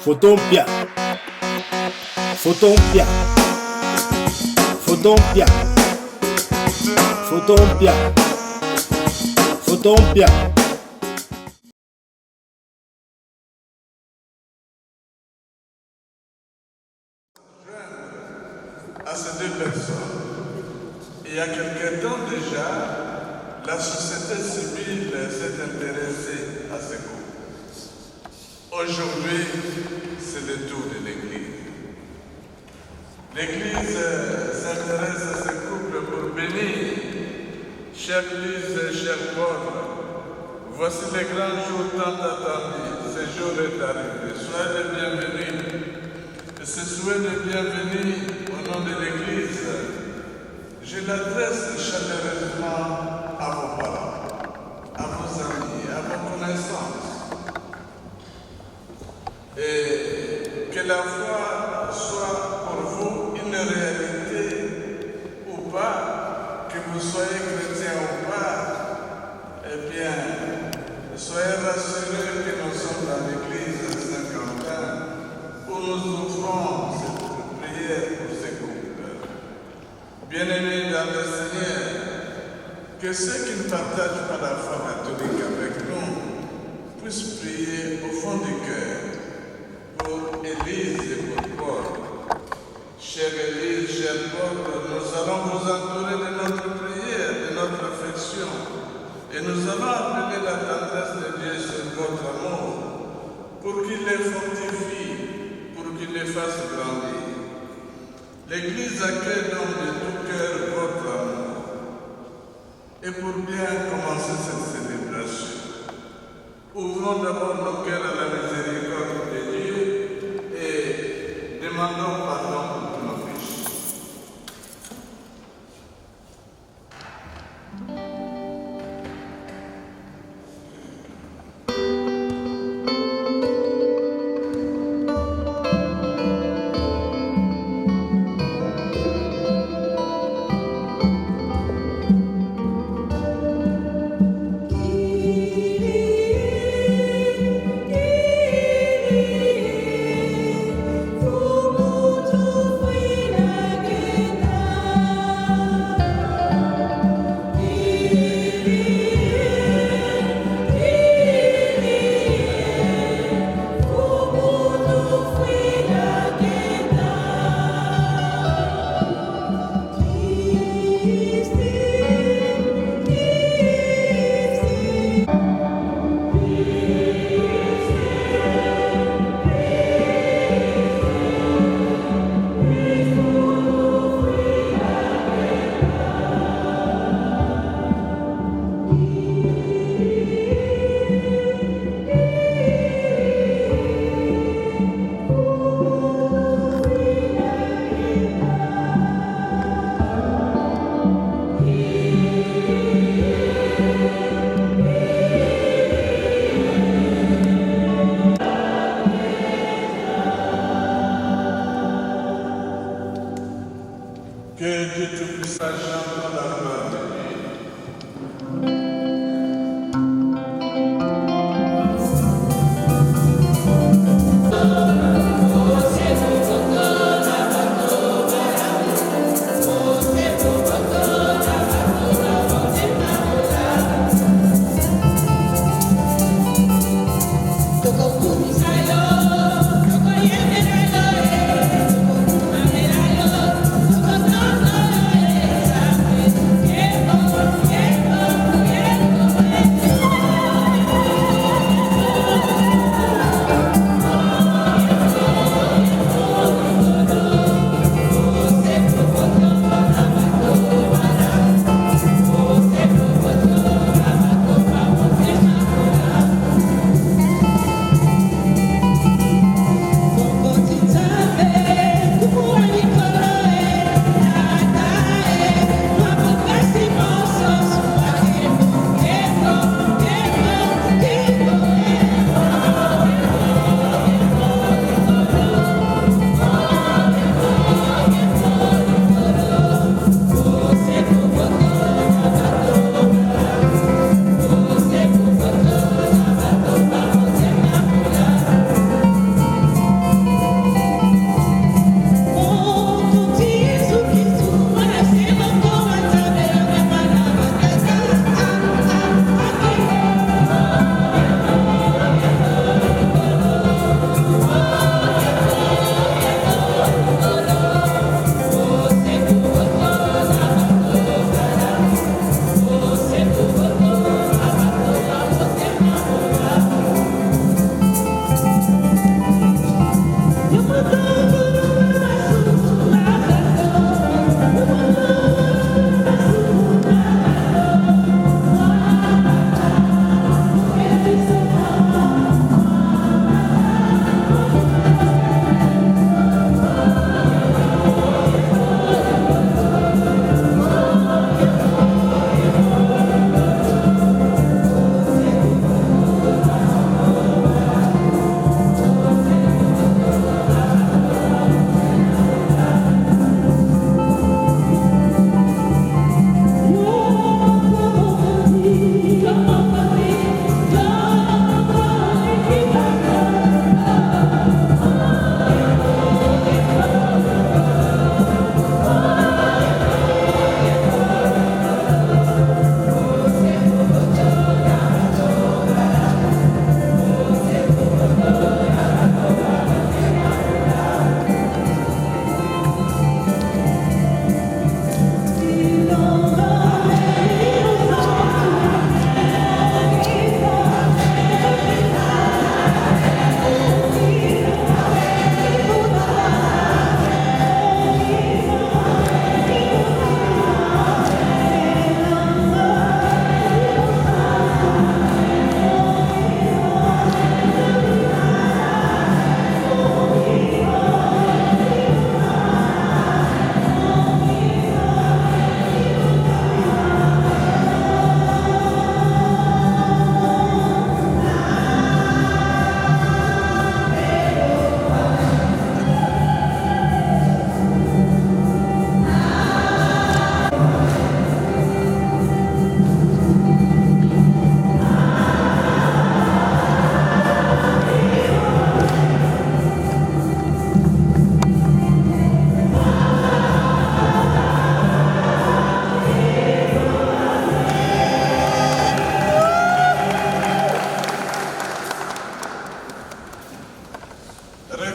Photo mpya, photo mpya, photo mpya, photo mpya, photo mpya. À ces deux personnes. Il y a quelque temps déjà, la société civile s'est intéressée à ces couples. Aujourd'hui, c'est le tour de l'Église. L'Église s'intéresse à ces couples pour bénir. Chère Lise, cher Paul, voici le grand jour tant attendu. Ce jour est arrivé. Soyez les bienvenus. Et ce souhait de bienvenue au nom de l'Église, je l'adresse chaleureusement à vos parents, à vos amis, à vos connaissances. Et que la foi soit pour vous une réalité ou pas, que vous soyez chrétien ou pas, eh bien, soyez rassurés que nous sommes dans l'Église Saint-Quentin où nous offrons cette prière pour ces couples. Bien-aimés dans le Seigneur, que ceux qui ne partagent pas la foi catholique avec nous puissent prier au fond du cœur pour Élise et pour Paul. Chère Élise, cher Paul, nous allons vous entourer de notre prière, de notre affection, et nous allons appeler la tendresse de Dieu sur votre amour pour qu'il les fortifie, pour qu'il les fasse grandir. L'Église accueille donc de tout cœur votre amour. Et pour bien commencer cette célébration, ouvrons d'abord nos cœurs à la miséricorde de Dieu et demandons pardon pour nos péchés. Fumo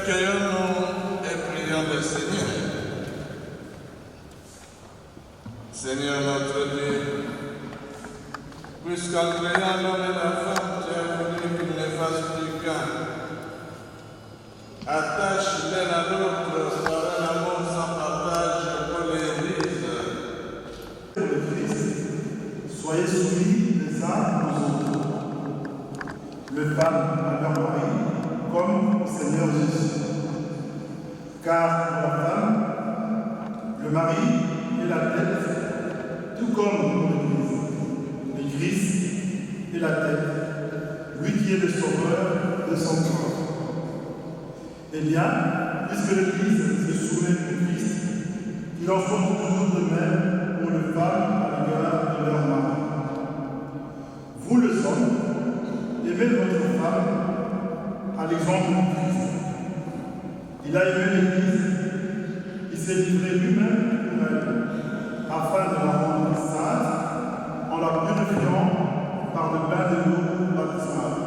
Recueillons-nous et prions le Seigneur. Seigneur notre Dieu, puisqu'en créant l'homme et la femme, tu as voulu qu'ils ne fassent plus qu'un, attache l'un à l'autre par un amour sans partage pour l'Église. Pour le Christ, soyez soumis les uns aux autres. Les femmes à leur mari, comme au Seigneur Jésus. Car pour la femme, le mari est la tête, tout comme pour l'Église. Le Christ est la tête, lui qui est le sauveur de son corps. Eh bien, puisque l'Église se soumet au Christ, il en faut toujours de même pour les femmes à l'égard de leur mari. Vous, les hommes, aimez votre femme à l'exemple du Christ. Il a aimé l'Église, il s'est livré lui-même pour elle, afin de la rendre sainte, en la purifiant par le bain de l'eau baptismale,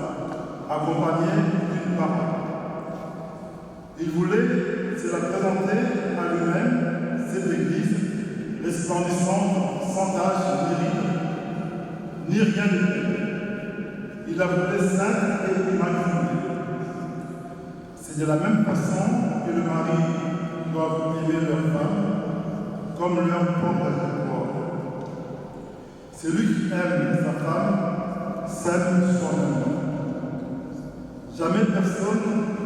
accompagné d'une parole. Il voulait se la présenter à lui-même, cette Église, resplendissante, sans tache ni ride, ni rien de tel. Il la voulait sainte et immaculée. C'est de la même façon que les maris doivent aimer leur femme comme leur propre corps. Celui qui aime sa femme s'aime soi-même. Jamais personne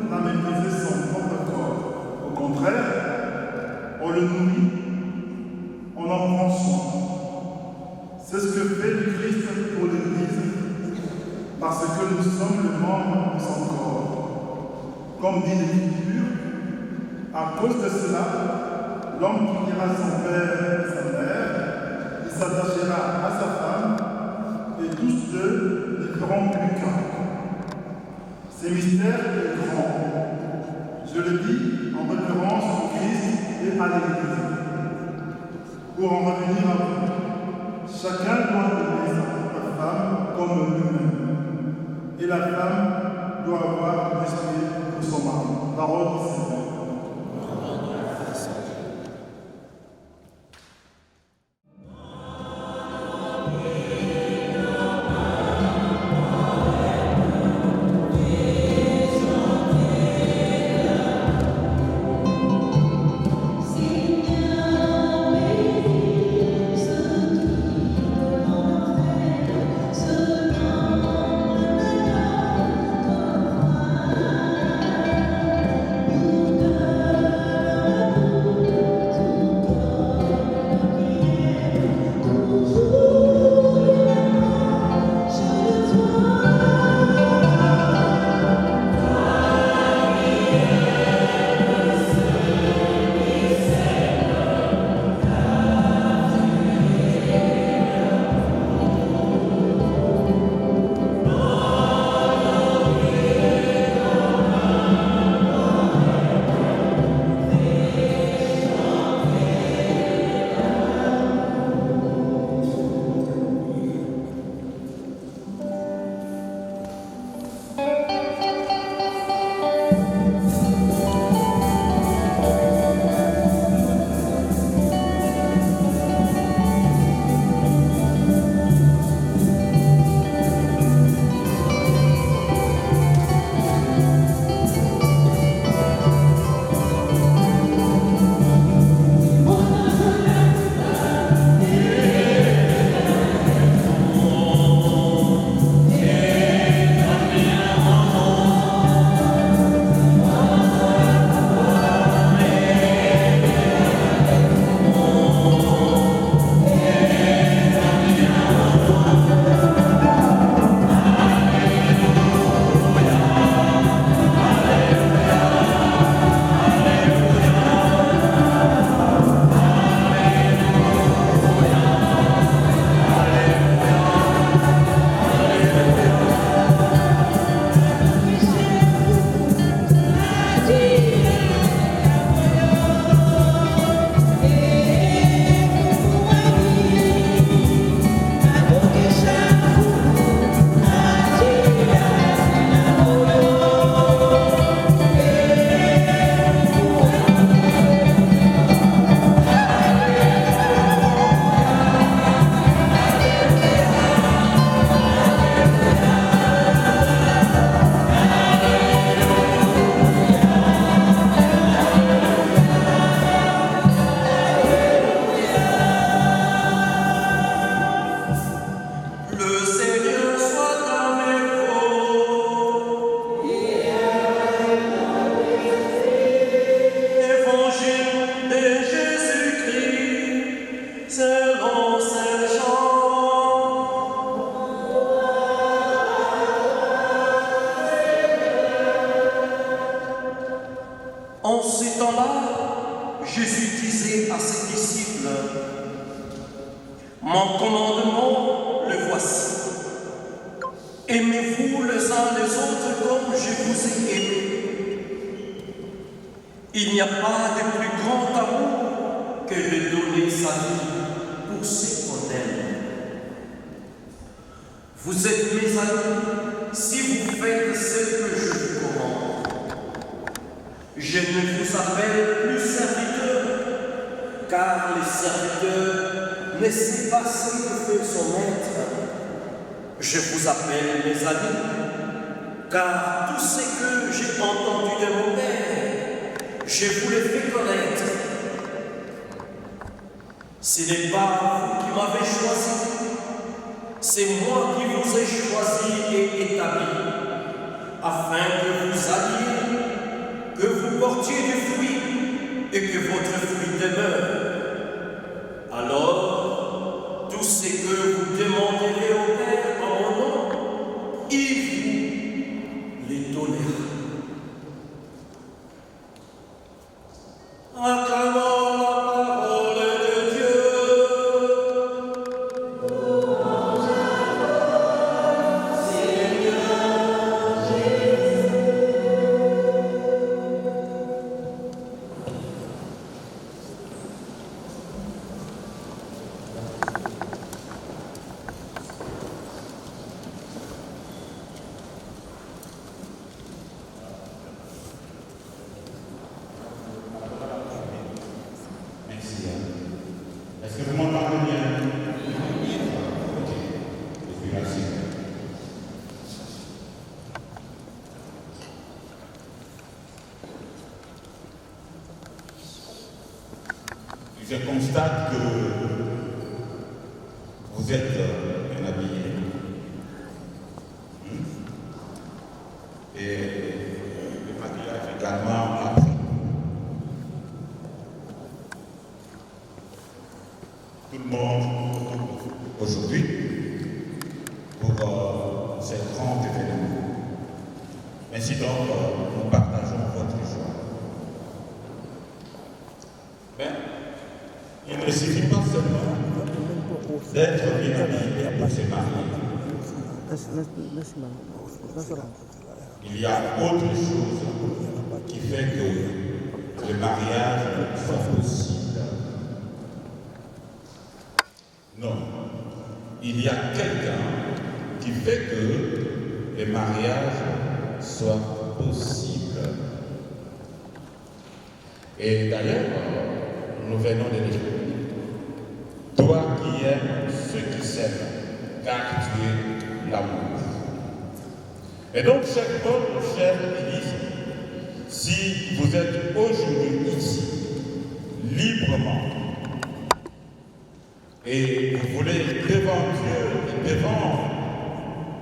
n'a méprisé son propre corps. Au contraire, on le nourrit, on en prend soin. C'est ce que fait le Christ pour l'Église, parce que nous sommes les membres de son corps. Comme dit l'Écriture, à cause de cela, l'homme quittera son père et sa mère, il s'attachera à sa femme, et tous deux ne feront plus qu'un. Ce mystère est grand. Je le dis en référence au Christ et à l'Église. Pour en revenir à vous, chacun doit aimer sa propre femme comme lui-même. Et la femme doit avoir respect pour son mari. Parole du Seigneur. Nous En ces temps-là, Jésus disait à ses disciples, « Mon commandement, le voici. Aimez-vous les uns les autres comme je vous ai aimés. Il n'y a pas de plus grand amour que de donner sa vie pour ceux qu'on aime. Vous êtes mes amis si vous faites ce que je vous commande. Je ne vous appelle plus serviteurs, car les serviteurs ne sait pas ce que fait son maître. Je vous appelle mes amis, car tout ce que j'ai entendu de mon Père, je vous l'ai fait connaître. Ce n'est pas vous qui m'avez choisi, c'est moi qui vous ai choisi et établi, afin que vous alliez, que vous portiez du fruit et que votre fruit demeure. Alors, tout ce que vous demanderez au Père en mon nom, il vous les donnera. Acclamons la parole de Dieu. Merci. Est-ce que vous m'entendez bien? Ok. Merci. Je constate que vous êtes bien habillé. Et le maquillage également après. Tout le monde aujourd'hui pour cette grande événement. Ainsi donc, nous partageons votre joie. Mais il ne suffit pas seulement d'être bien habillé pour se marier. Il y a autre chose qui fait que le mariage soit possible. Non, il y a quelqu'un qui fait que le mariage soit possible. Et d'ailleurs, nous venons de dire, toi qui aimes ceux qui s'aiment, car tu es l'amour. Et donc, chère Paul, chère Église, si vous êtes aujourd'hui ici, librement, et vous voulez devant Dieu et devant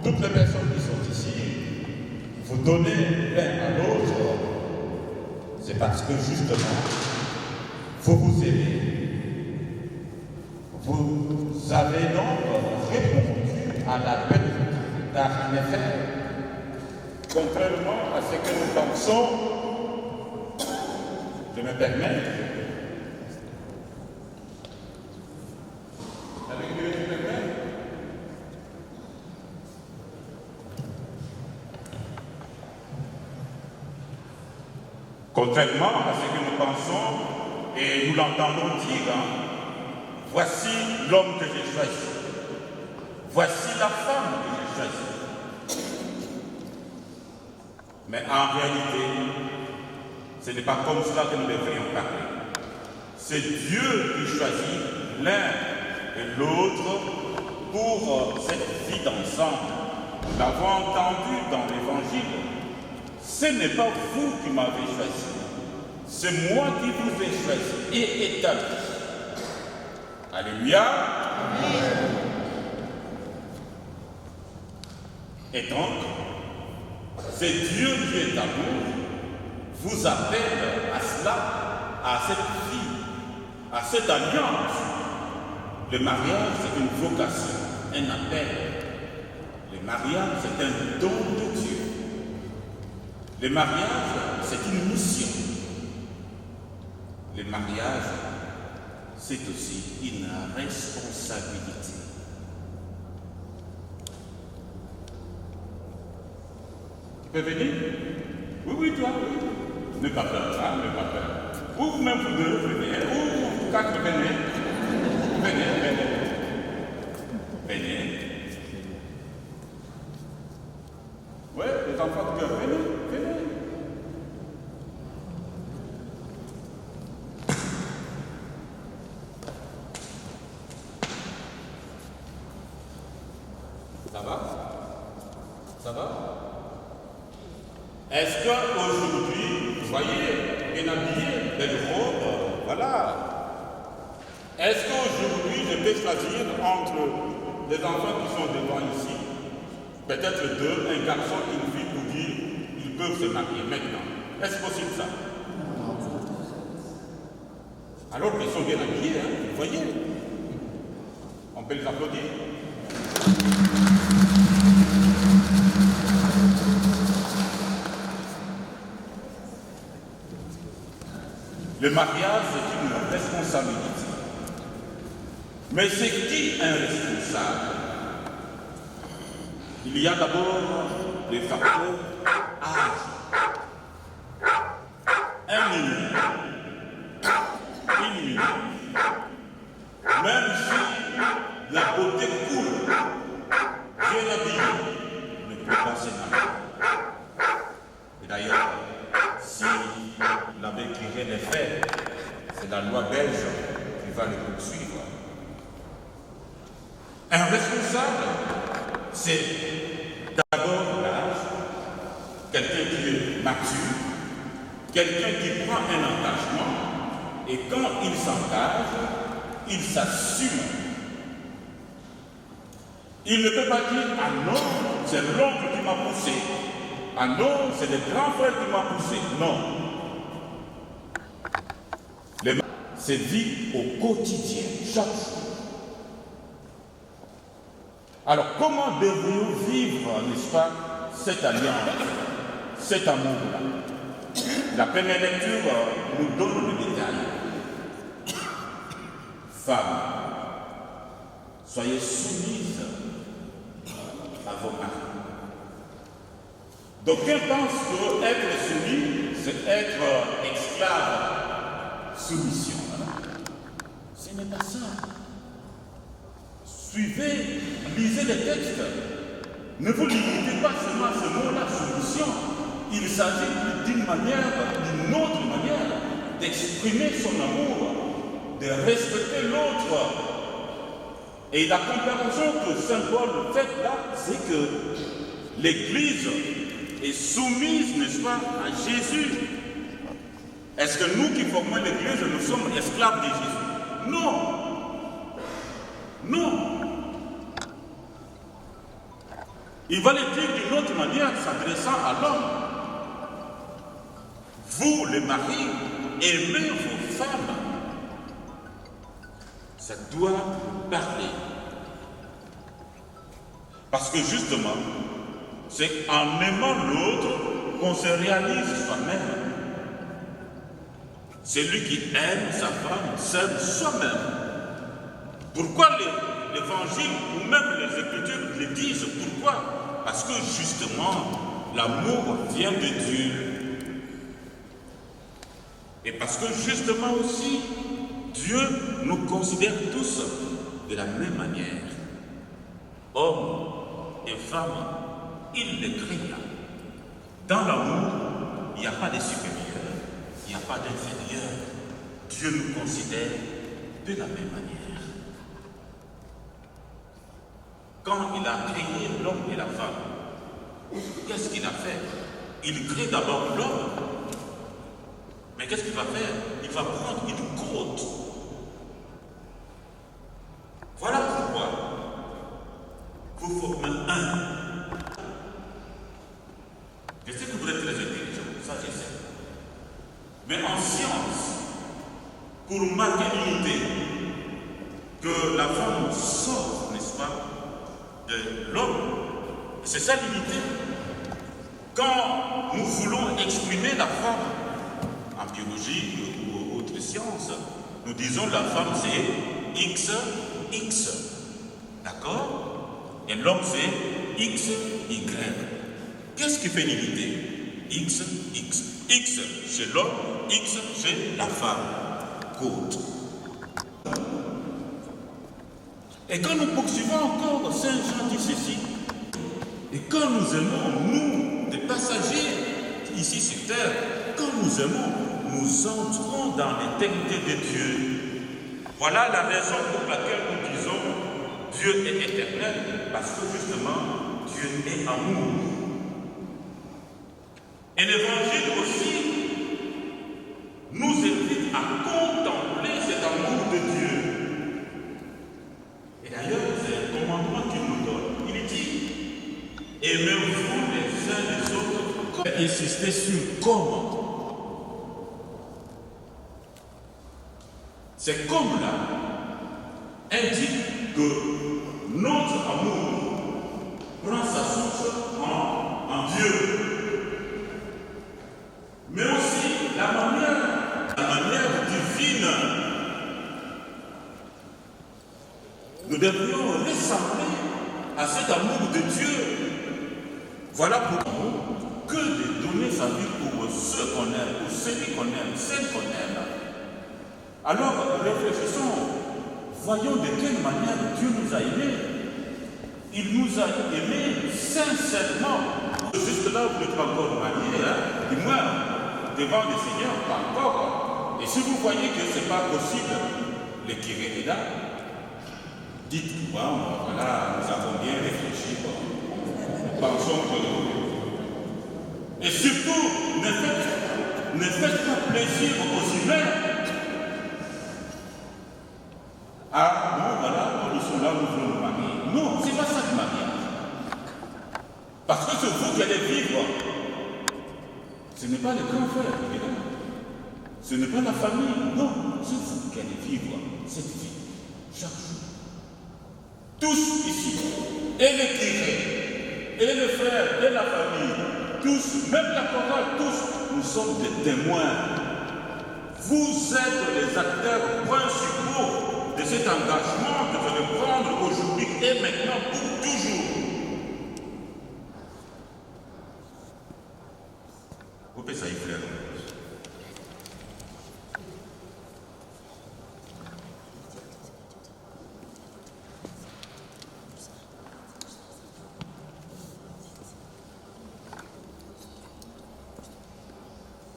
toutes les personnes qui sont ici, vous donner l'un à l'autre, c'est parce que justement, vous vous aimez. Vous avez donc répondu à l'appel car en effet, contrairement à ce que nous pensons, je me permets, contrairement à ce que nous pensons, et nous l'entendons dire, voici l'homme que j'ai choisi, voici la femme que j'ai choisie. Mais en réalité, ce n'est pas comme cela que nous devrions parler. C'est Dieu qui choisit l'un et l'autre pour cette vie d'ensemble. Nous l'avons entendu dans l'Évangile. Ce n'est pas vous qui m'avez choisi, c'est moi qui vous ai choisi et établi. Alléluia. Amen. Et donc, c'est Dieu qui est amour, vous appelle à cela, à cette vie, à cette alliance. Le mariage, c'est une vocation, un appel. Le mariage, c'est un don de Dieu. Le mariage, c'est une mission. le mariage, c'est aussi une responsabilité. Tu peux venir? Oui, toi, oui. Ne pas peur, hein, ne pas peur. Ou vous-même vous deux, venez. Ou vous quatre, venez. Venez. Oui, les enfants de cœur, venez. Ça va? Est-ce qu'aujourd'hui, vous voyez, bien habillé, belle robe, voilà. Est-ce qu'aujourd'hui, je peux choisir entre les enfants qui sont devant ici, peut-être deux, un garçon et une fille, pour dire qu'ils peuvent se marier maintenant? Est-ce possible ça? Alors qu'ils sont bien habillés, hein, vous voyez. On peut les applaudir. Le mariage, c'est une responsabilité. Mais c'est qui un responsable? Il y a d'abord les facteurs âge. Un mineur, une mineure, même si la beauté coule, bien habillée, ne peut pas se marier. Et d'ailleurs, si l'abbé Curé les fait, c'est la loi belge qui va les poursuivre. Un responsable, c'est d'abord l'âge, quelqu'un qui est mature, quelqu'un qui prend un engagement, et quand il s'engage, il s'assume. Il ne peut pas dire « Ah non, c'est l'oncle qui m'a poussé. Ah non, c'est le grand frère qui m'a poussé. » Non. C'est vivre au quotidien, chaque jour. Alors, comment devrions vivre, n'est-ce pas, cette alliance, cet amour-là? La première lecture nous donne le détail. Femmes, soyez soumises à vos maris. D'aucuns pensent que être soumis, c'est être esclave. Soumission. Ce n'est pas ça. Suivez, lisez les textes. Ne vous limitez pas seulement à ce mot-là, soumission. Il s'agit d'une manière, d'une autre manière, d'exprimer son amour, de respecter l'autre. Et la comparaison que Saint Paul fait là, c'est que l'Église est soumise, n'est-ce pas, à Jésus. Est-ce que nous qui formons l'Église, nous sommes esclaves de Jésus? Non. Non. Il va le dire d'une autre manière, s'adressant à l'homme. Vous, les maris, aimez vos femmes. Ça doit vous parler. Parce que justement, c'est en aimant l'autre qu'on se réalise soi-même. Celui qui aime sa femme s'aime soi-même. Pourquoi l'évangile ou même les Écritures le disent? Pourquoi? Parce que justement, l'amour vient de Dieu. Et parce que justement aussi, Dieu nous considère tous de la même manière. Hommes et femmes, il les créa. Dans l'amour, il n'y a pas de supérieur, il n'y a pas d'inférieur. Dieu nous considère de la même manière. Quand il a créé l'homme et la femme, qu'est-ce qu'il a fait? Il crée d'abord l'homme. Mais qu'est-ce qu'il va faire? Il va prendre une côte. Voilà pourquoi vous formez un. Je sais que vous êtes très intelligent, ça je sais. Mais en science, pour marquer l'unité, que la femme sort, n'est-ce pas, de l'homme, c'est ça l'unité. Quand nous voulons exprimer la femme, en biologie ou autre, de science, nous disons la femme c'est XX. D'accord? Et l'homme c'est XY. Qu'est-ce qui fait l'unité? XX. X chez l'homme, X chez la femme. Good. Et quand nous poursuivons encore, Saint Jean dit ceci. Et quand nous aimons, nous, des passagers ici sur terre, quand nous aimons, nous entrons dans l'éternité de Dieu. Voilà la raison pour laquelle nous disons Dieu est éternel, parce que justement, Dieu est amour. Et l'évangile aussi nous invite à contempler cet amour de Dieu. Et d'ailleurs, c'est un commandement qu'il nous donne. Il dit, aimez-vous les uns les autres. Insistez sur comment. C'est comme là indique que notre amour prend sa source en Dieu. Mais aussi la manière divine. Nous devrions ressembler à cet amour de Dieu. Voilà pourquoi que de donner sa vie pour ceux qu'on aime, pour celui qu'on aime, celle qu'on aime. Alors réfléchissons, voyons de quelle manière Dieu nous a aimés. Il nous a aimés sincèrement. Juste là, vous n'êtes pas encore marié, hein? Du moins, devant le Seigneur, pas encore. Et si vous voyez que ce n'est pas possible, le curé est là, dites, bon, voilà, nous avons bien réfléchi, bon, pensons que... Et surtout, ne faites pas plaisir aux humains. Ah, bon, voilà, nous sommes là, nous voulons nous marier. Non, ce n'est pas ça le mariage. Parce que c'est vous qui allez vivre. Ce n'est pas le grand frère, évidemment. Ce n'est pas la famille, non. C'est vous qui allez vivre cette vie, chaque jour. Tous ici, et les curés, et les frères, et la famille, tous, même la chorale, tous, nous sommes des témoins. Vous êtes les acteurs principaux de cet engagement que vous allez prendre aujourd'hui et maintenant pour toujours. Vous pouvez ça y faire.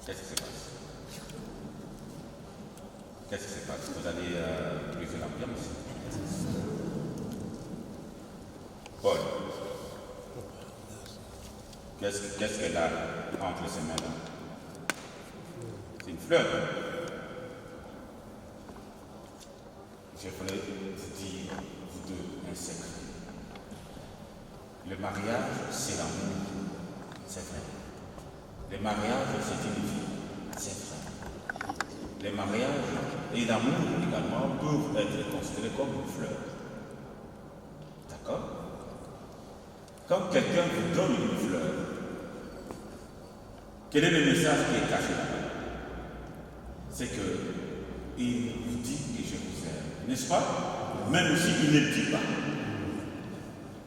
Qu'est-ce qui se passe? Qu'est-ce qui se passe? Vous allez briser l'ambiance. Paul, qu'est-ce qu'elle a entre ses mains? C'est une fleur. Je voulais vous dire, vous deux, un secret. Le mariage, c'est l'amour, c'est vrai. Le mariage, c'est une vie, c'est vrai. Les mariages et l'amour également peuvent être considérés comme une fleur. D'accord? Quand quelqu'un vous donne une fleur, quel est le message qui est caché là-bas? C'est qu'il vous dit que je vous aime, n'est-ce pas? Même si il ne le dit pas.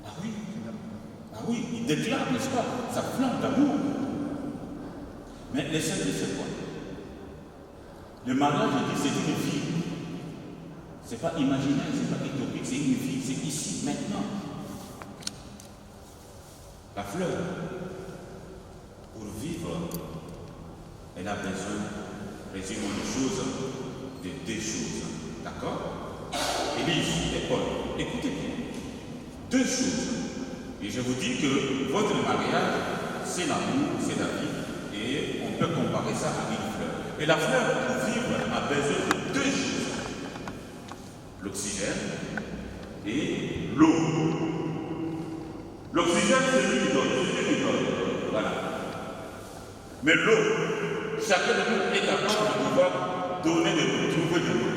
Ah oui, il déclare, n'est-ce pas? Sa flamme d'amour. Mais le secret, c'est quoi? Le mariage, je dis, c'est une vie. Ce n'est pas imaginaire, ce n'est pas utopique, c'est une vie, c'est ici, maintenant. La fleur, pour vivre, elle a besoin, résumons les choses, de deux choses. D'accord? Élise et Paul, écoutez bien. Deux choses. Et je vous dis que votre mariage, c'est l'amour, c'est la vie. Et on peut comparer ça à une fleur. Et la fleur, pour vivre, a besoin de deux choses. L'oxygène et l'eau. L'oxygène, c'est lui qui donne. Voilà. Mais l'eau, chacun de nous est capable de pouvoir donner de l'eau, trouver de l'eau.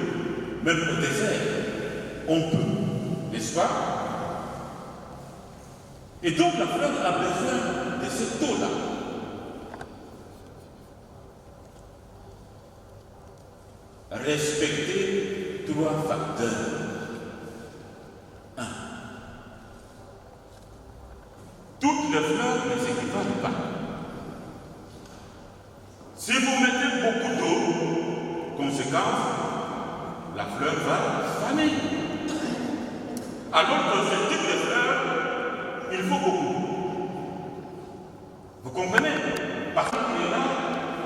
Même au désert, on peut. N'est-ce pas? Et donc la fleur a besoin de cette eau-là. respecter 3 facteurs. 1. Toutes les fleurs ne s'équivalent pas. Si vous mettez beaucoup d'eau, conséquence, la fleur va faner. Alors que ce type de fleur, il faut beaucoup. Vous comprenez? Parce que là,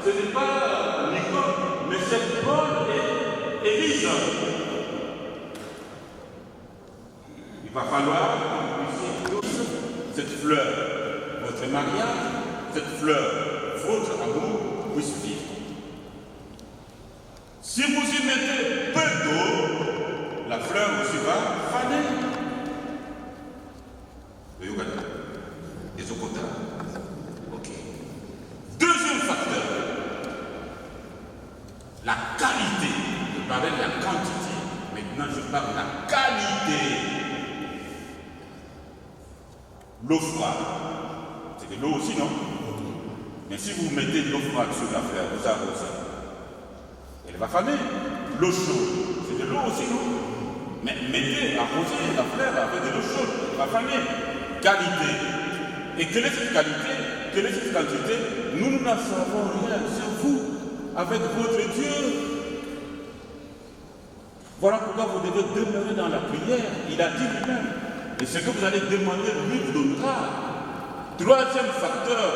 ce n'est pas Nicole, mais c'est Paul et Élise. Il va falloir que vous puissiez cette fleur, votre mariage, cette fleur, votre amour puisse vivre. Si vous y mettez peu d'eau, la fleur aussi va faner. Le Youganda, les Okota. Ok. Deuxième facteur, la qualité. Je parlais de la quantité. Maintenant, je parle de la qualité. L'eau froide. C'est de l'eau aussi, non? Mais si vous mettez de l'eau froide sur la fleur, vous arrosez, elle va faner. L'eau chaude, c'est de l'eau aussi, non? Mais mettez, arrosez la fleur avec de l'eau chaude, elle va faner. Qualité. Et quelle est cette qualité? Quelle est cette quantité? Nous n'en savons rien, c'est vous, avec votre Dieu. Voilà pourquoi vous devez demeurer dans la prière. Il a dit lui-même. Et ce que vous allez demander, lui vous donnera. Troisième facteur,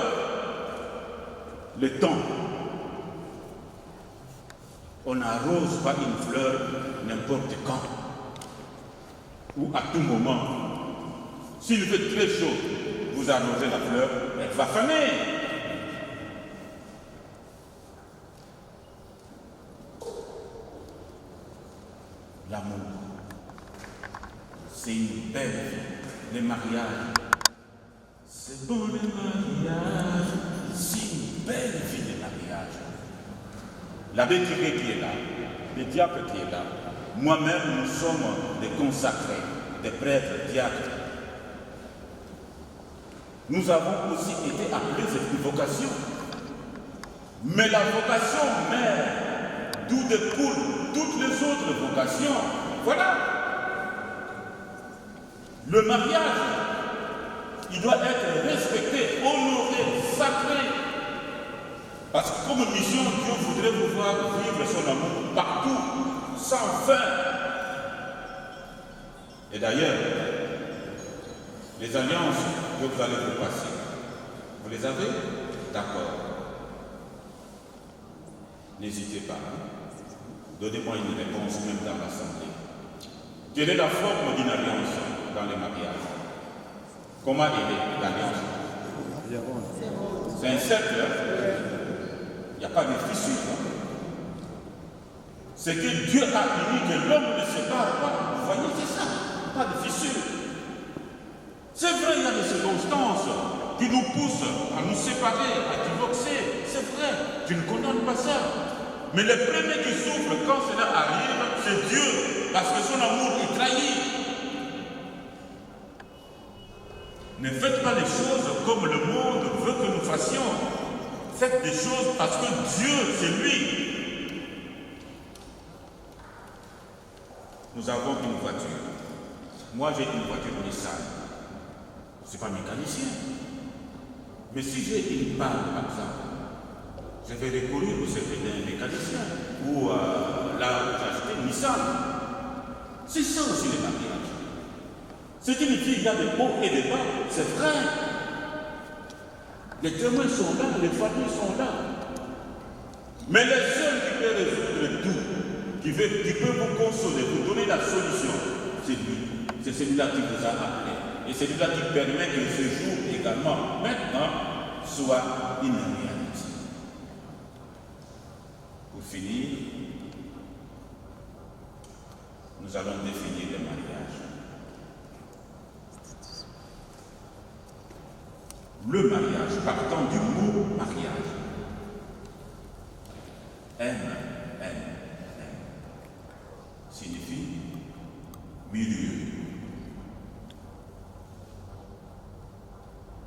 le temps. On n'arrose pas une fleur n'importe quand ou à tout moment. S'il fait très chaud, vous arrosez la fleur, elle va faner. L'amour, c'est une belle vie. Le mariage, c'est bon le mariage, c'est une belle vie de mariage. L'abbé Thierry qui est là, le diacre qui est là, moi-même nous sommes des consacrés, des prêtres, diacres. Nous avons aussi été appelés cette vocation. Mais la vocation mère, d'où découlent toutes les autres vocations, voilà. Le mariage, il doit être respecté, honoré, sacré. Parce que comme mission, Dieu voudrait vous voir vivre son amour partout, sans fin. Et d'ailleurs, les alliances que vous allez vous passer, vous les avez? D'accord. N'hésitez pas. Donnez-moi une réponse même dans l'Assemblée. Quelle est la forme d'une alliance dans les mariages? Comment est l'alliance? C'est un cercle. Il n'y a pas de fissure. C'est que Dieu a uni, que l'homme ne sépare pas. Vous voyez, c'est ça. Pas de fissure. C'est vrai, il y a des circonstances qui nous poussent à nous séparer, à divorcer. C'est vrai, je ne condamne pas ça. Mais le premier qui souffre quand cela arrive, c'est Dieu, parce que son amour est trahi. Ne faites pas les choses comme le monde veut que nous fassions. Faites des choses parce que Dieu, c'est lui. Nous avons une voiture. Moi, j'ai une voiture Nissan. Je ne suis pas mécanicien. Mais si j'ai une panne, par exemple, je vais recourir au service d'un mécanicien ou là où j'ai acheté Nissan. C'est ça aussi les mariages. C'est une vie, il y a des hauts et des bas, c'est vrai. Les témoins sont là, les familles sont là. Mais le seul qui peut résoudre tout, qui peut vous consoler, vous donner la solution, c'est lui. C'est celui-là qui vous a appelé. Et celui-là qui permet que ce jour également, maintenant, soit une réalité. Pour finir, nous allons définir le mariage. Le mariage, partant du mot mariage. M signifie milieu.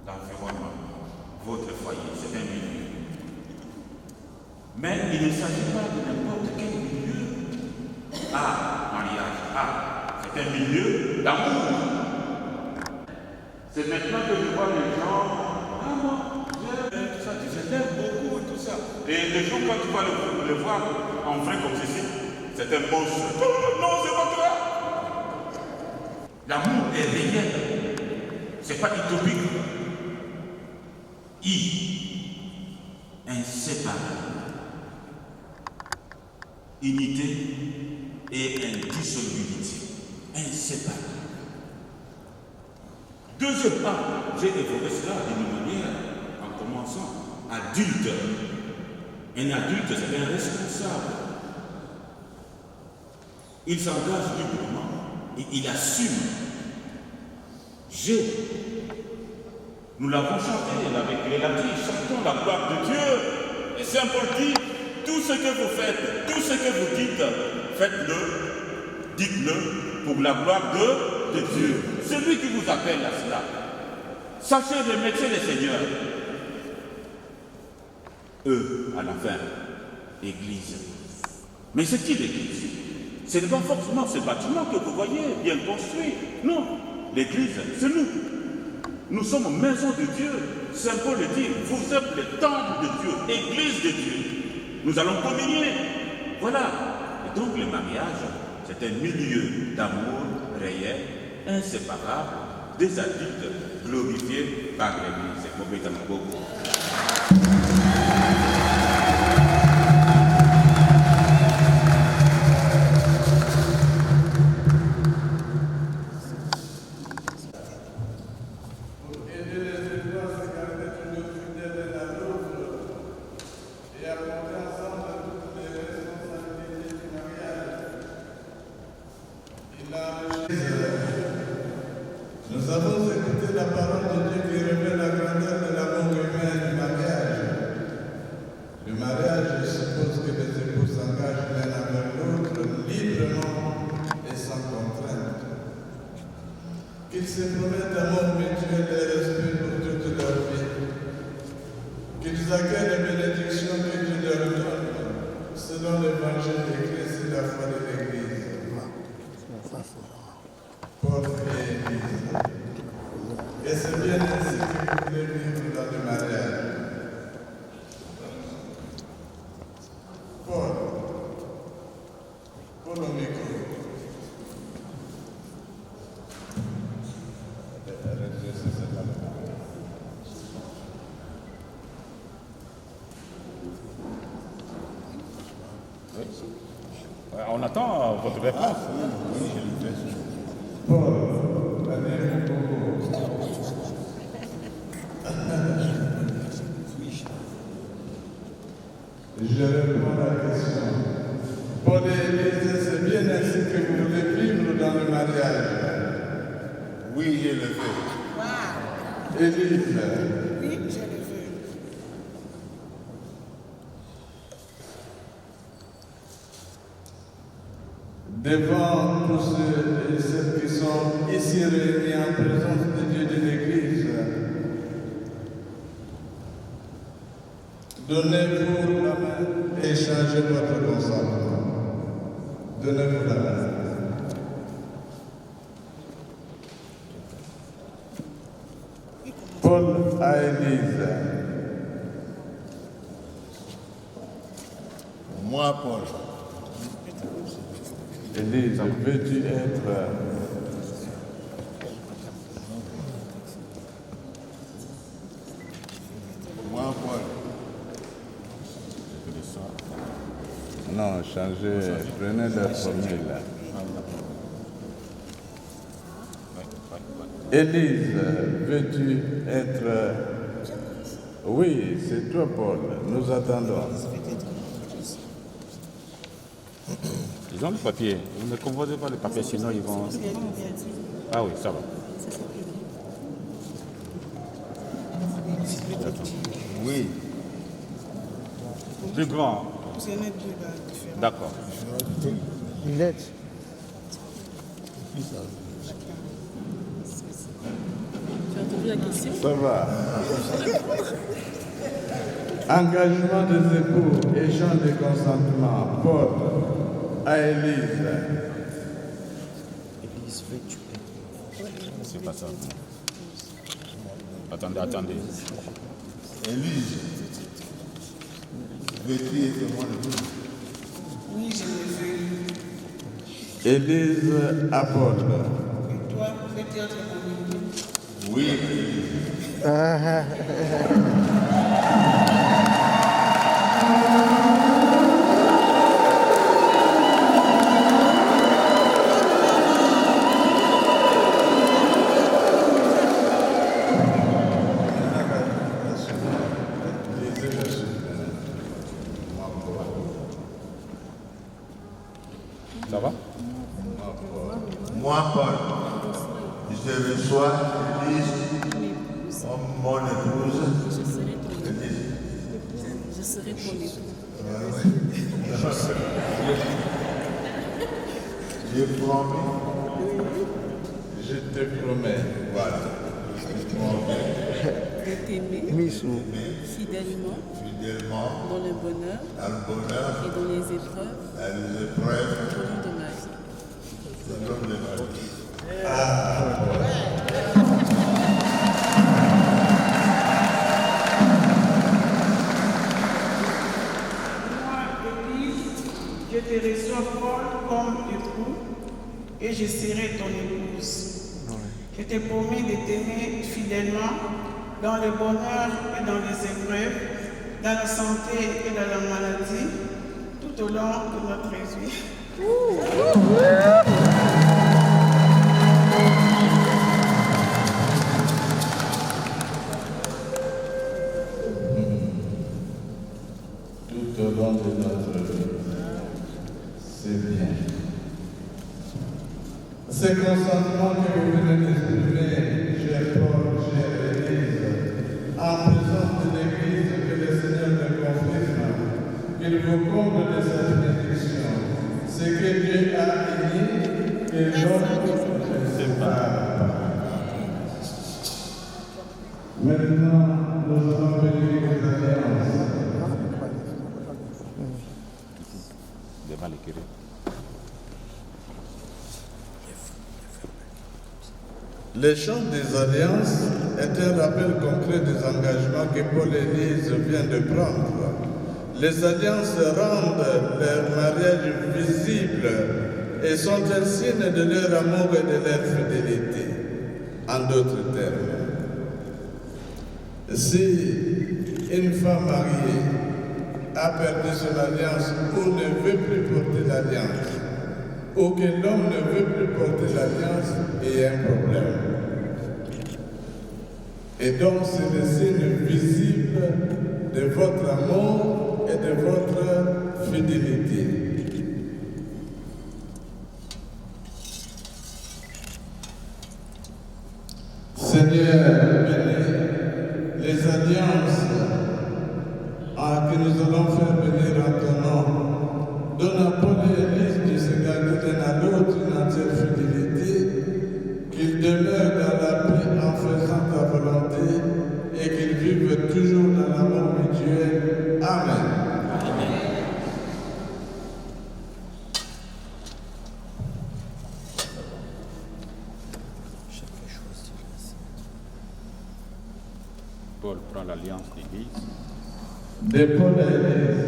L'environnement, votre foyer, c'est un milieu. Mais il ne s'agit pas de n'importe quel milieu. c'est un milieu d'amour. C'est maintenant que je vois les gens, ah moi, j'aime tout ça, je t'aime beaucoup et tout ça. Et les gens, quand tu vas le voir en vrai comme ceci, c'est un monstre. Oh, non, c'est pas toi. L'amour est réel. C'est pas utopique. Inséparable. Unité et indissolubilité. Inséparable. Deuxième part, j'ai évoqué cela d'une manière, en commençant, adulte. Un adulte, c'est un responsable. Il s'engage librement et il assume. Nous l'avons chanté avec les latins, chantons la gloire de Dieu. Et Saint Paul dit, tout ce que vous faites, tout ce que vous dites, faites-le, dites-le pour la gloire de Dieu. C'est lui qui vous appelle à cela. Sachez remercier le Seigneur. Eux, à la fin, Église. Mais c'est qui l'Église? Ce n'est pas forcément ce bâtiment que vous voyez, bien construit. Non, l'Église, c'est nous. Nous sommes maison de Dieu. Saint Paul le dit, vous êtes le temple de Dieu, Église de Dieu. Nous allons communier. Voilà. Et donc le mariage, c'est un milieu d'amour réel, inséparable, des adultes glorifiés par l'Église. C'est complètement beaucoup. Nous avons écouté la parole de Dieu qui révèle la grandeur de l'amour humain du mariage. Le mariage suppose que les époux s'engagent l'un avec l'autre librement et sans contrainte. Qu'ils se promettent amour mutuel et respect pour toute leur vie. Qu'ils accueillent les bénédictions que Dieu leur donne selon l'évangile de Christ et la foi de l'Église. Paul et Église. Et c'est bien ainsi que vous voulez vivre dans le mariage. Paul au micro. On attend votre réponse. Paul, allez mon coco. Je réponds à la question. Paul et Église, c'est bien ainsi que vous voulez vivre dans le mariage. Oui, je le veux. Élise. Oui, je le veux. Devant tous ceux et celles qui sont ici réunis en présence de Dieu de l'Église, donnez-vous la main et échangez votre consentement. Donnez-vous la main. Paul à Élise. Moi, Paul. Élise, veux-tu être Moi, Paul. Non, changez, prenez le premier là. Élise, veux-tu être... Oui, c'est toi, Paul. Nous attendons. Ils ont le papier. Vous ne convoitez pas le papier, sinon ils vont... Ah oui, ça va. Oui. Plus grand. Vous en êtes deux là, différents. D'accord. Une lettre. Tu as entendu la question? Ça va. Engagement des époux, échange de consentement. Paul à Élise. pas ça. Attendez. Élise, veux-tu être mon épouse? Oui, je le veux. Élise Apôtre. Et toi, veux-tu être mon épouse? Oui, Élise. Ça va? Moi, Paul, je te reçois, Élise, comme mon épouse. Élise. Je serai ton époux. J'ai promis. Je te promets. Voilà. De t'aimer fidèlement dans le bonheur Dans le bonheur, et dans les épreuves dans les épreuves, tout au long de ma vie. tout au long de ma vie. Moi, Élise, je te reçois Paul comme époux et je serai ton épouse. Je te promets de t'aimer fidèlement dans le bonheur et dans les épreuves, dans la santé et dans la maladie, tout au long de notre vie. Tout au long de notre vie. C'est bien. Ces consentements que vous venez d'exprimer, cher Paul, chère Élise, en présence de l'Église, que le Seigneur me confirme, qu'il vous comble de sa bénédiction. Ce que Dieu a uni, que l'homme ne sépare. Maintenant, nous allons bénir les alliances. Devant les curés. Le chant des alliances est un rappel concret des engagements que Paul et Élise viennent de prendre. Les alliances rendent leur mariage visible et sont un signe de leur amour et de leur fidélité. En d'autres termes, si une femme mariée a perdu son alliance ou ne veut plus porter l'alliance, ou que l'homme ne veut plus porter l'alliance, il y a un problème. Et donc c'est le signe visible de votre amour et de votre fidélité. Seigneur, bénis les alliances que nous allons faire venir en ton nom. Donne à Paul et Élise de se garder l'un à l'autre une entière fidélité, qu'ils demeurent dans la paix en faisant ta volonté et qu'ils vivent toujours dans l'amour mutuel. Amen. Paul prend l'alliance d'Église. De Paul et Élise.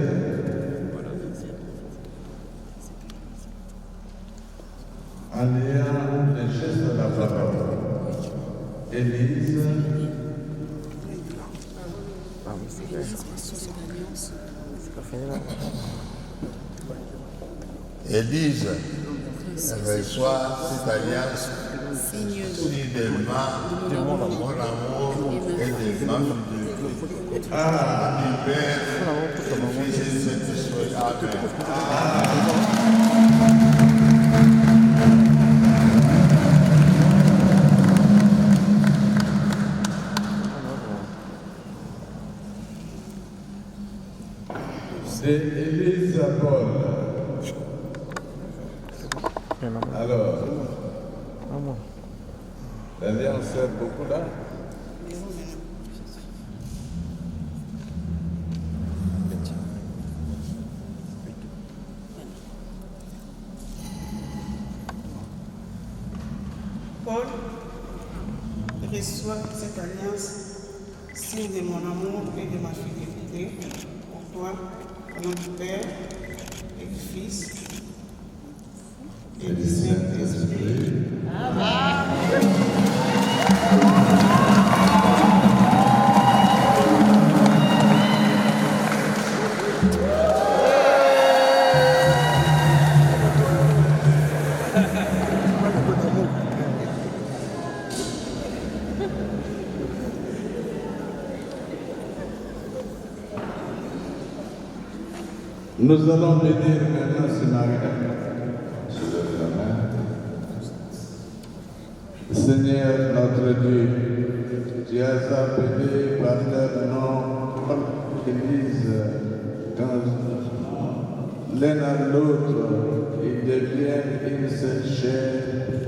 En ayant les gestes de la parole, Élise, Élise reçoit cette alliance fidèlement de mon amour et de ma fidélité. Du Père, du Fils et du Saint-Esprit. c'est Élise à Paul. Alors, l'alliance sert beaucoup là. Paul, soit cette alliance signe de mon amour et de ma fidélité pour toi, au nom du Père et du Fils et du Saint-Esprit. Nous allons bénir maintenant ce matin. Seigneur notre Dieu, tu as appelé par leur nom l'Église quand l'un à l'autre ils deviennent une seule chair,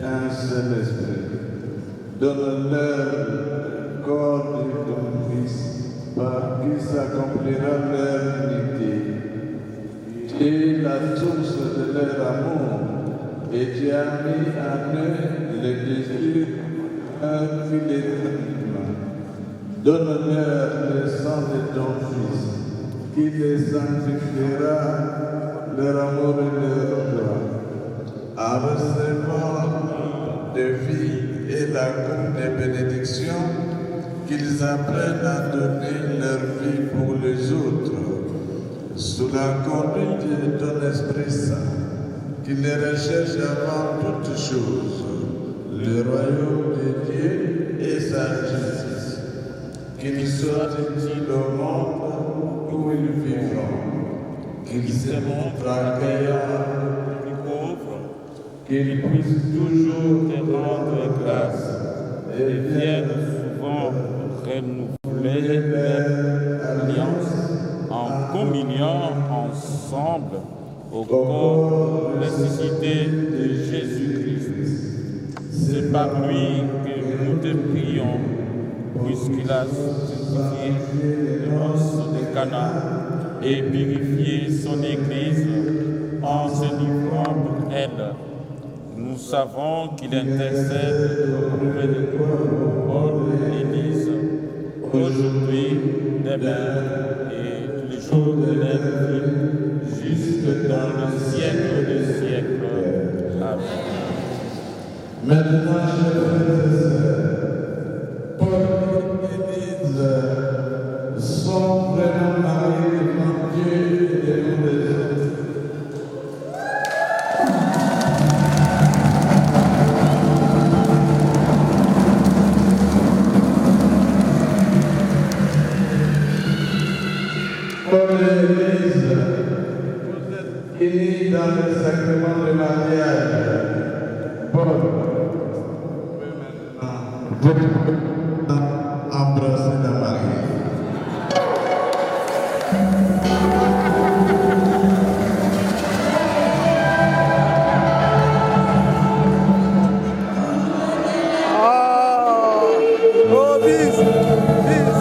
un seul esprit. Donne-leur le corps de ton Fils par qui s'accomplira leur unité. Tu es la source de leur amour et tu as mis en eux le désir d'un fidélisme. Donne-leur le sang de ton Fils qui les sanctifiera leur amour et leur joie. En recevant de vie et la coupe des bénédictions, qu'ils apprennent à donner leur vie pour les autres, sous la conduite de ton Esprit Saint, qui les recherche avant toutes choses, le royaume de Dieu et sa justice, qu'ils soient utiles au monde où ils vivront, qu'ils se montrent accueillants les pauvres, qu'ils puissent toujours te rendre grâce et viennent souvent renouveler leur alliance en communion ensemble au corps ressuscité de Jésus-Christ. C'est par lui que nous te prions, puisqu'il a sanctifié l'os de Cana et purifié son Église en se livrant pour elle. Nous savons qu'il intercède auprès de Paul et l'Église, aujourd'hui, demain et tous les jours de leur vie, jusque dans le siècle des siècles. Amen. Maintenant, chers frères et sœurs, Paul et l'Église sont vraiment mariés devant Dieu et devant les autres. Comme l'Église, vous êtes unis dans le sacrement de mariage. Paul, vous pouvez maintenant embrasser la mariée. Oh, bis, bis.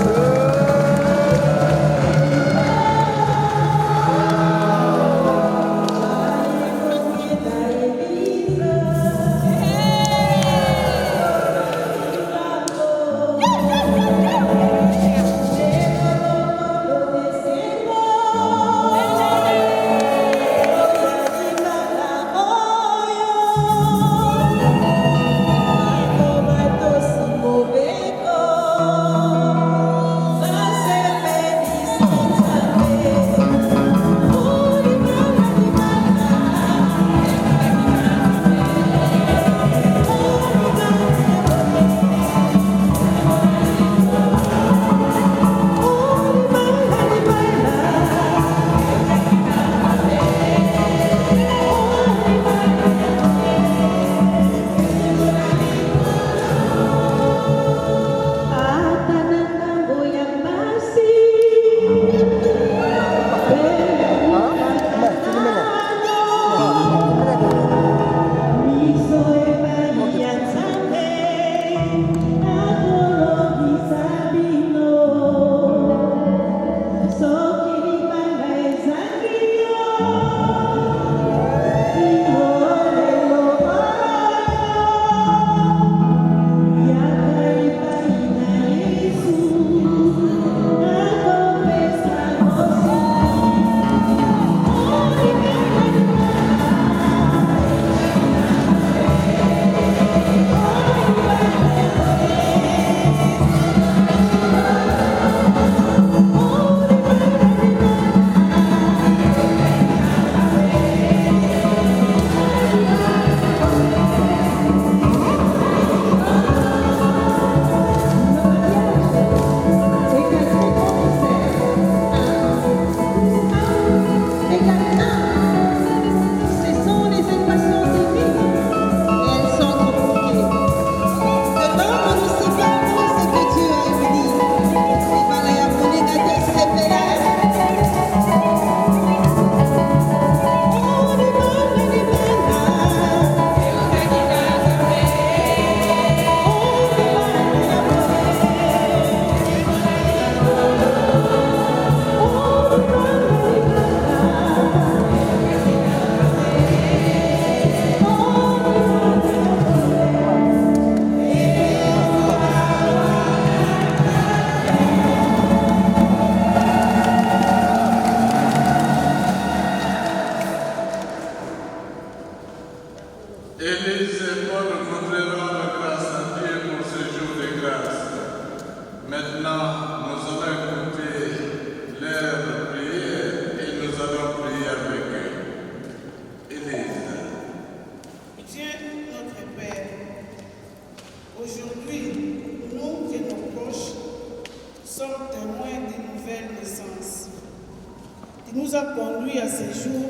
nous a conduits à ces jours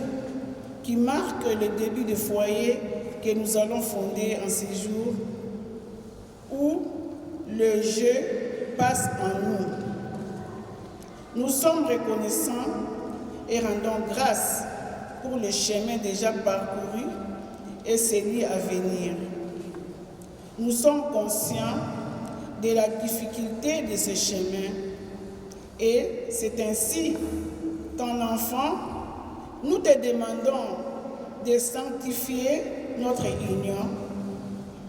qui marquent le début du foyer que nous allons fonder en ces jours où le jeu passe en nous. Nous sommes reconnaissants et rendons grâce pour le chemin déjà parcouru et celui à venir. Nous sommes conscients de la difficulté de ce chemin et c'est ainsi, ton enfant, nous te demandons de sanctifier notre union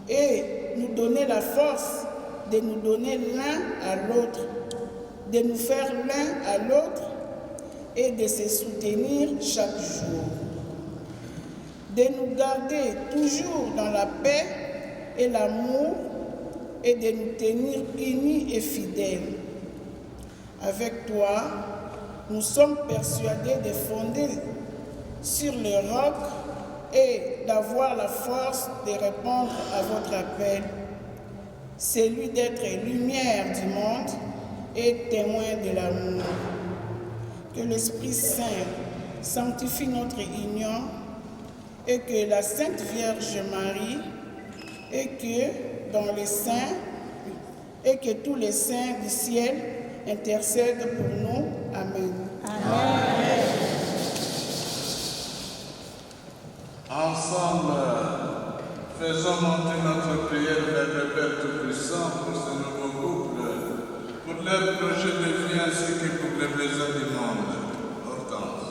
et nous donner la force de nous donner l'un à l'autre, de nous faire l'un à l'autre et de se soutenir chaque jour, de nous garder toujours dans la paix et l'amour et de nous tenir unis et fidèles. Avec toi, nous sommes persuadés de fonder sur le roc et d'avoir la force de répondre à votre appel, celui d'être lumière du monde et témoin de l'amour. Que l'Esprit Saint sanctifie notre union et que la Sainte Vierge Marie et que dans les saints et que tous les saints du ciel intercèdent pour nous. Amen. Amen. Ensemble, faisons monter notre prière vers le Père Tout-Puissant pour ce nouveau couple, pour leur projet de vie ainsi que pour les besoins du monde. Hortense.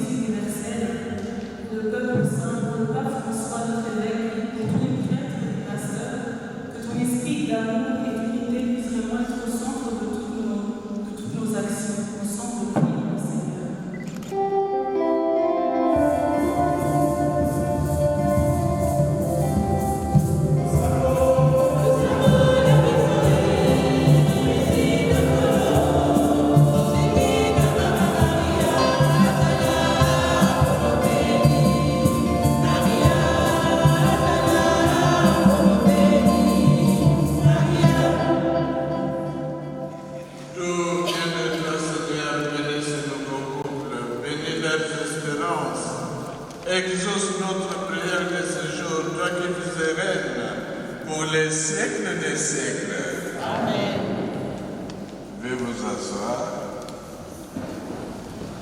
Universel exauce notre prière de ce jour, toi qui vis et règnes pour les siècles des siècles. Amen. Veuillez vous asseoir.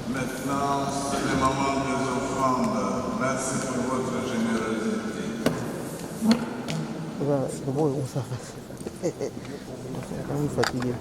Maintenant, c'est le moment des offrandes. Merci pour votre générosité. On s'arrête. On est fatigué.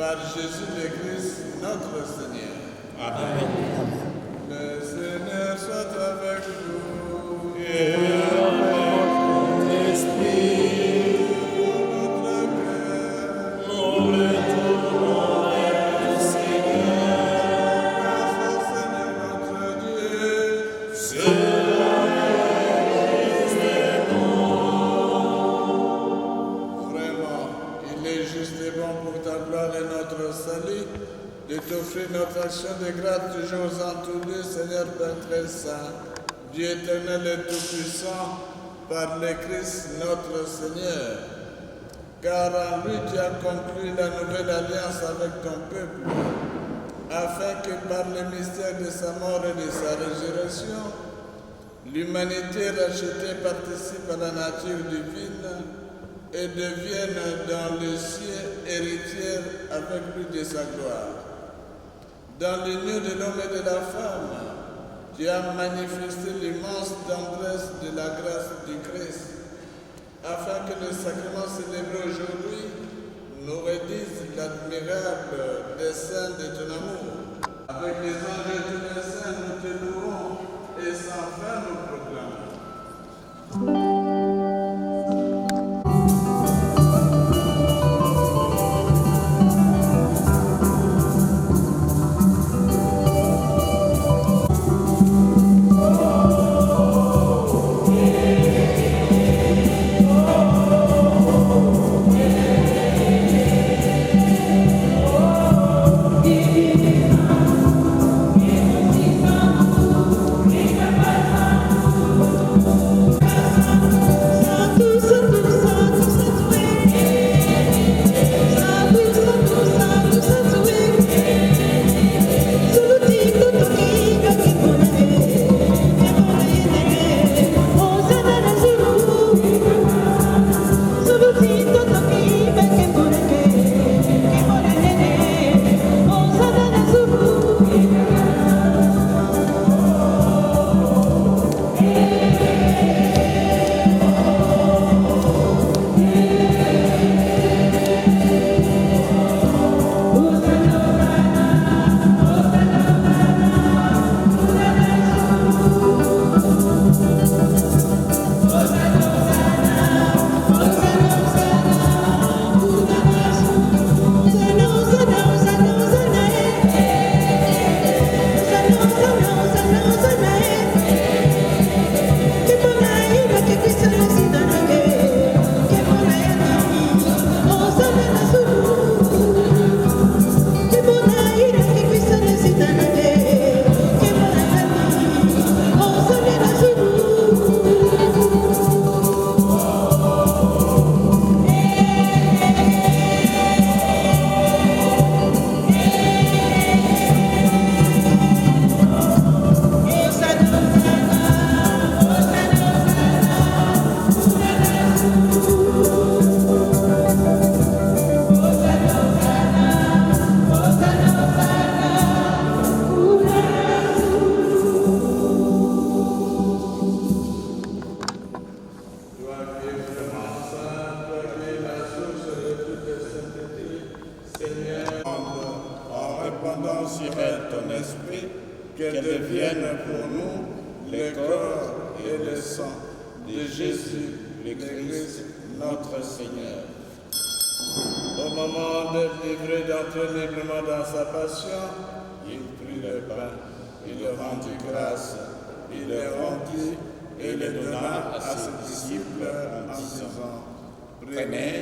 par Jésus le Christ, notre Seigneur. Amen. Le Seigneur soit avec vous. Et avec ton esprit. Notre cœur. Nous retournons vers le Seigneur. Grâce au Seigneur notre Dieu. C'est vraiment t'offrir notre action de grâce toujours en tous lieux, Seigneur Père très saint, Dieu éternel et tout-puissant, par le Christ notre Seigneur. Car en lui tu as conclu la nouvelle alliance avec ton peuple, afin que par le mystère de sa mort et de sa résurrection, l'humanité rachetée participe à la nature divine et devienne dans le ciel héritière avec lui de sa gloire. Dans l'union de l'homme et de la femme, tu as manifesté l'immense tendresse de la grâce du Christ, afin que le sacrement célébré aujourd'hui nous redise l'admirable dessein de ton amour. Avec les anges et tous les saints, nous te louons et sans fin nous proclamons. sur elle ton esprit, qu'elle devienne pour nous le corps et le sang de Jésus, le Christ, notre Seigneur. Au moment d'être livré d'entrer librement dans sa passion, il prit le pain, il le rendit grâce, il le rompit et le donna à ses disciples en disant: Prenez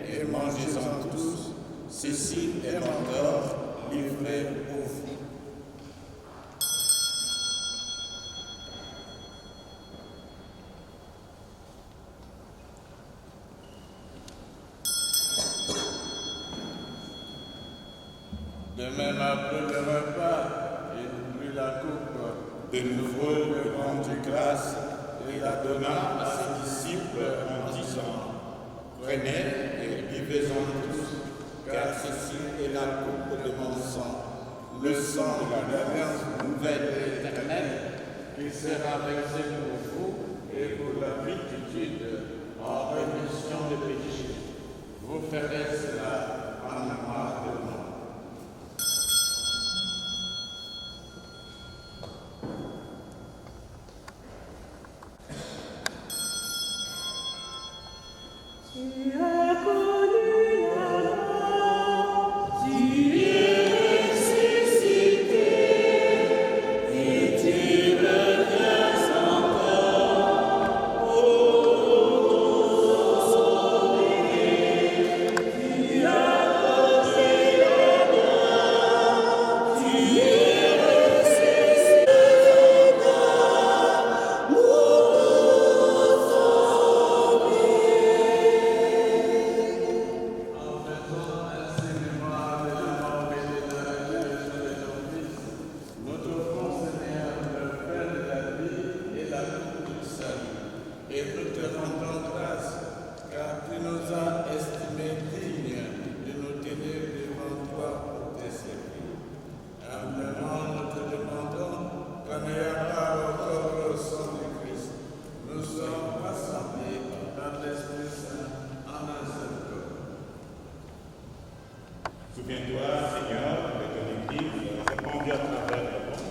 et mangez-en tous, ceci est mon corps livré pour vous. De même, après le repas, il prit la coupe, de nouveau le rendit grâce et la donna à ses disciples en disant: Prenez et buvez-en tous, car ceci est la coupe de mon sang, le sang de l'alliance nouvelle et éternelle, qui sera versé pour vous et pour la multitude en rémission des péchés. Vous ferez cela en mémoire de moi. et nous te rendons grâce, car tu nous as estimés dignes de nous tenir devant toi pour te servir. Humblement, nous te demandons qu'en ayant part au corps et au sang du Christ, nous sommes rassemblés dans l'Esprit Saint en un seul corps. Souviens-toi, Seigneur, de ton Église répandue à travers le monde.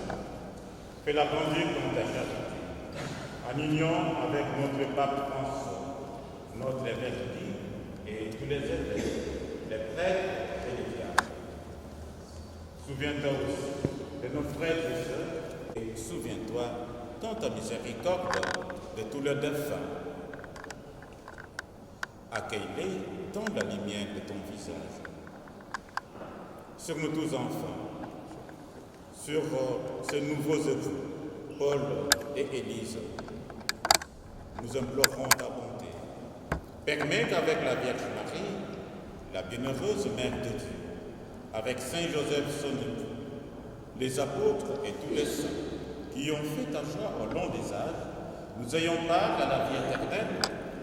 Fais-la conduire comme ta charité. En union avec notre pape François, notre évêque Guy et tous les évêques, les prêtres et les diacres. Souviens-toi aussi de nos frères et sœurs et souviens-toi, dans ta miséricorde, de tous les défunts. Accueille-les dans la lumière de ton visage. Sur nous tous enfants, sur ces nouveaux époux, Paul et Élise, nous implorons ta bonté. Permets qu'avec la Vierge Marie, la bienheureuse Mère de Dieu, avec Saint Joseph son époux, les apôtres et tous les saints qui ont fait ta joie au long des âges, nous ayons part à la vie éternelle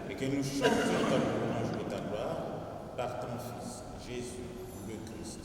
et que nous chantions ta louange et ta gloire par ton Fils, Jésus le Christ.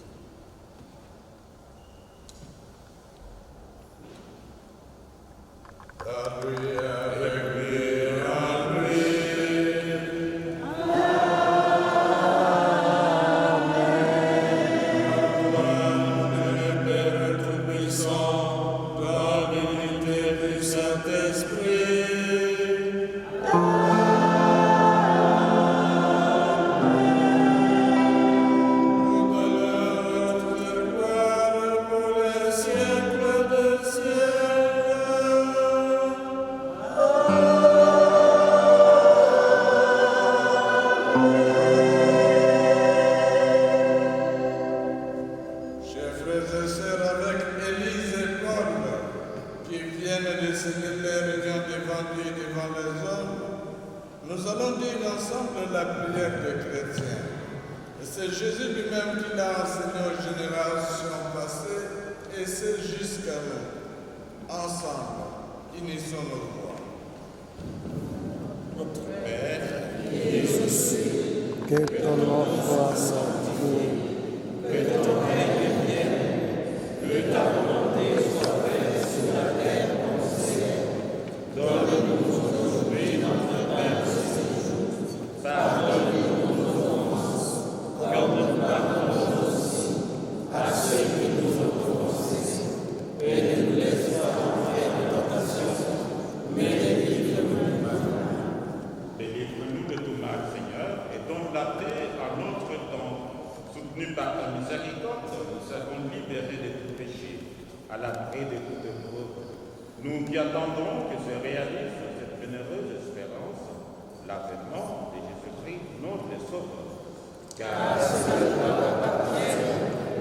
Nous qui attendons que se réalise cette généreuse espérance, l'avènement de Jésus-Christ, notre Sauveur. Car c'est à toi qu'appartient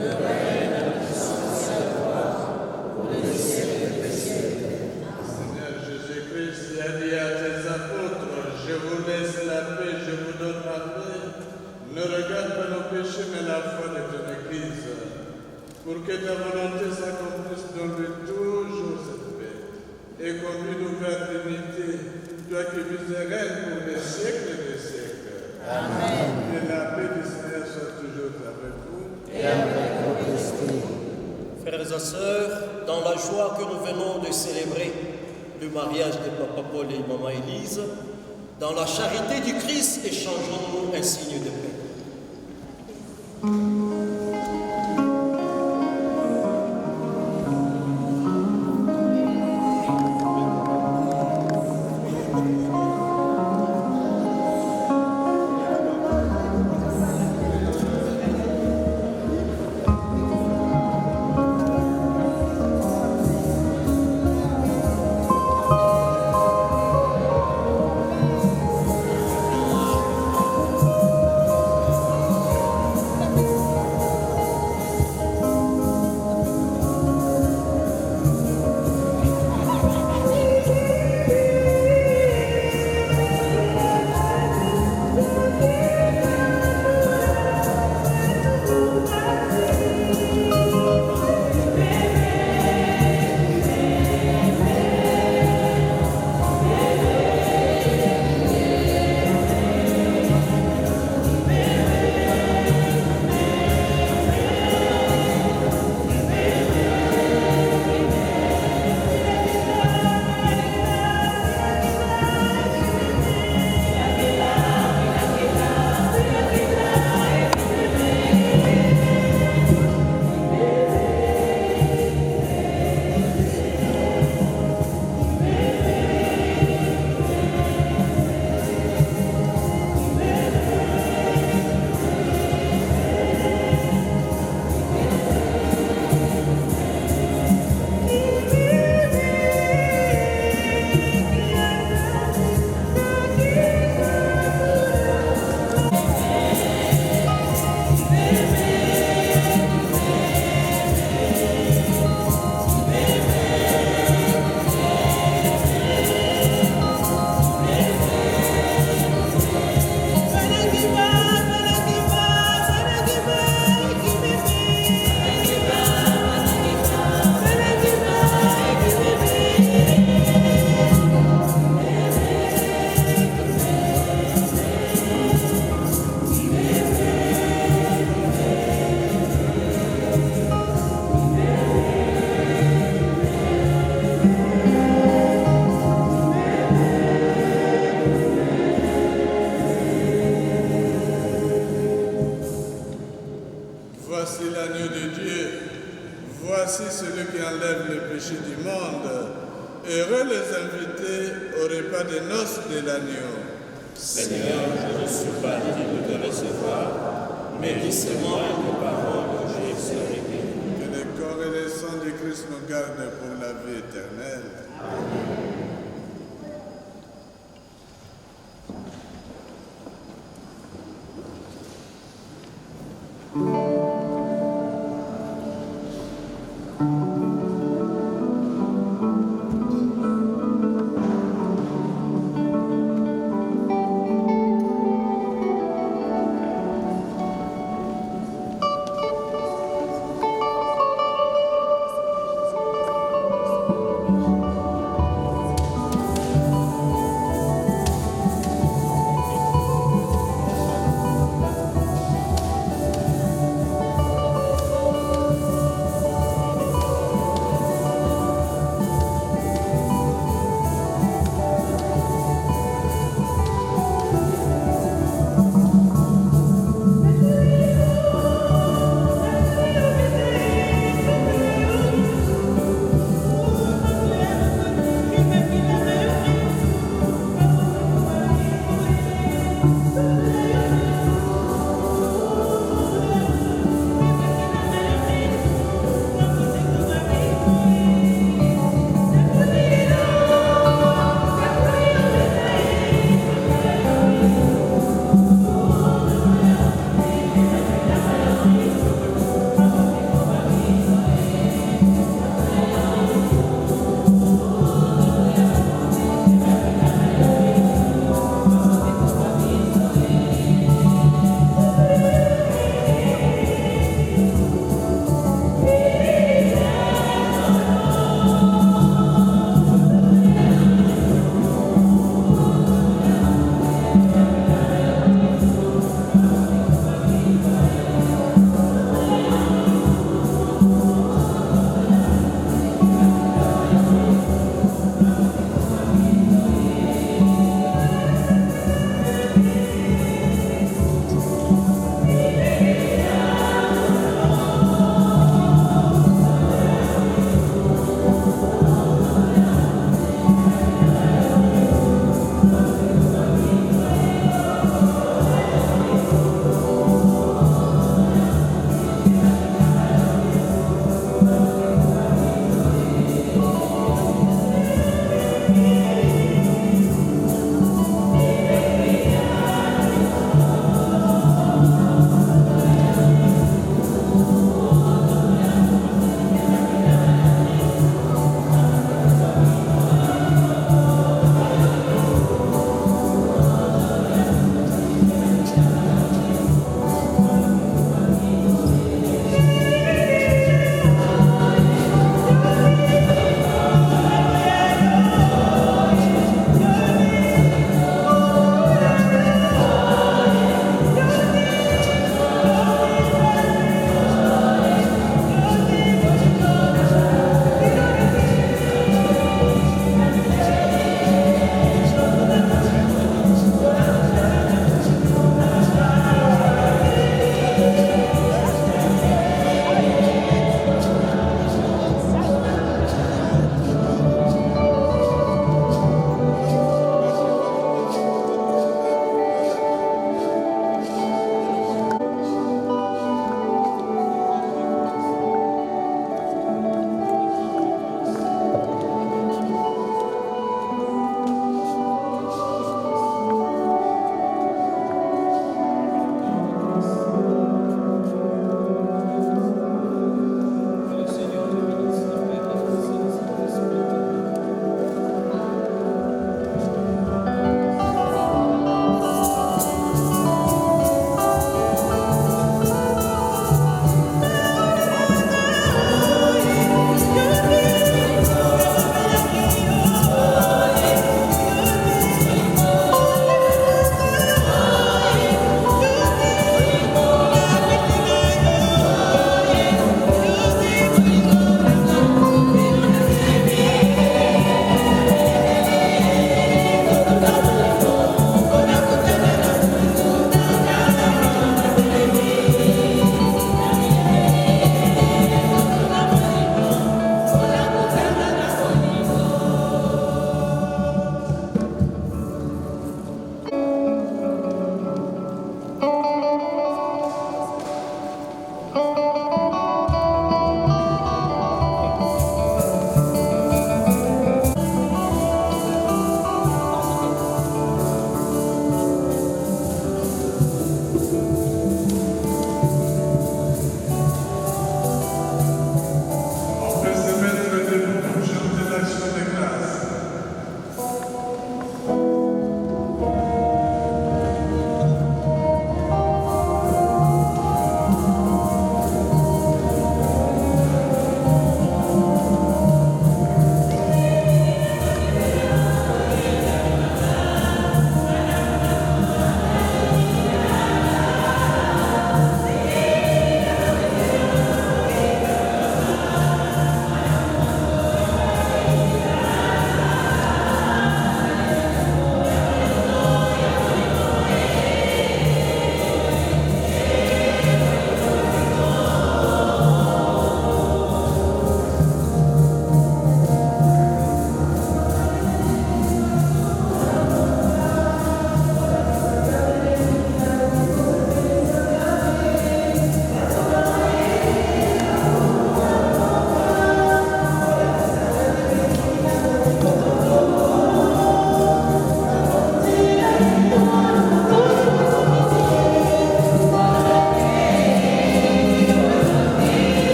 le règne, la puissance et la gloire pour les siècles des siècles. Seigneur Jésus-Christ, tu as dit à tes apôtres, je vous laisse la paix, je vous donne la paix. Ne regarde pas nos péchés, mais la foi de ton Église, pour que ta volonté s'accomplisse dans le toujours cette paix. Et conduis-nous vers l'unité, toi qui vis et règnes pour les siècles des siècles. Amen. Que la paix du Seigneur soit toujours avec vous. Et avec votre esprit. Frères et sœurs, dans la joie que nous venons de célébrer le mariage de Papa Paul et Maman Élise, dans la charité du Christ, échangeons-nous un signe de paix. péchés du monde. Heureux les invités au repas des noces de l'agneau. Seigneur, je ne suis pas digne de te recevoir, mais dis seulement une parole, je serai guéri. Que le corps et le sang du Christ nous gardent pour la vie éternelle. Amen.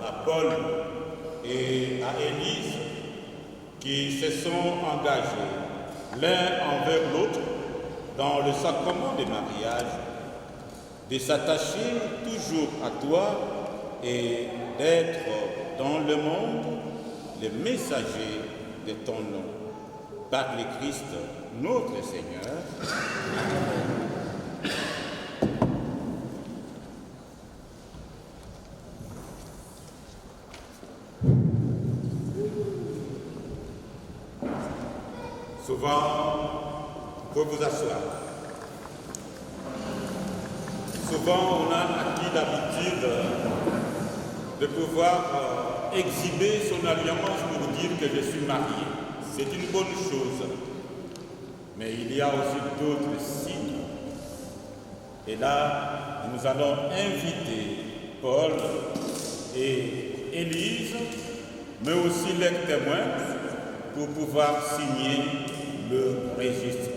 à Paul et à Élise qui se sont engagés l'un envers l'autre dans le sacrement du mariage, de s'attacher toujours à toi et d'être dans le monde les messagers de ton nom. Par le Christ, notre Seigneur. Souvent, il faut vous asseoir. Souvent, on a acquis l'habitude de pouvoir exhiber son alliance pour dire que je suis marié. C'est une bonne chose. Mais il y a aussi d'autres signes. Et là, nous allons inviter Paul et Élise, mais aussi les témoins, pour pouvoir signer le registre.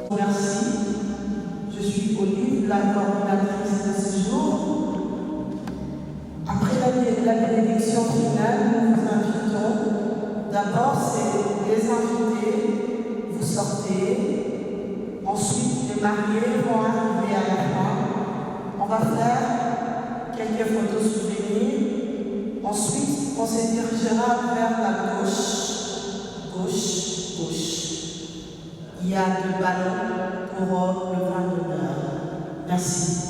Merci. Je suis Olive, la coordinatrice de ce jour. Après la bénédiction finale, nous vous invitons. D'abord, c'est les invités, vous sortez. Ensuite, les mariés vont arriver à la fin. On va faire quelques photos souvenirs. Ensuite, on se dirigera vers la gauche. Gauche, gauche. Il y a des ballons pour le vin d'honneur. Merci.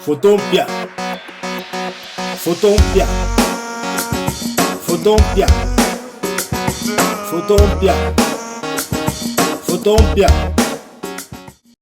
Photompia. Photompia. Photompia. Photompia. Photompia.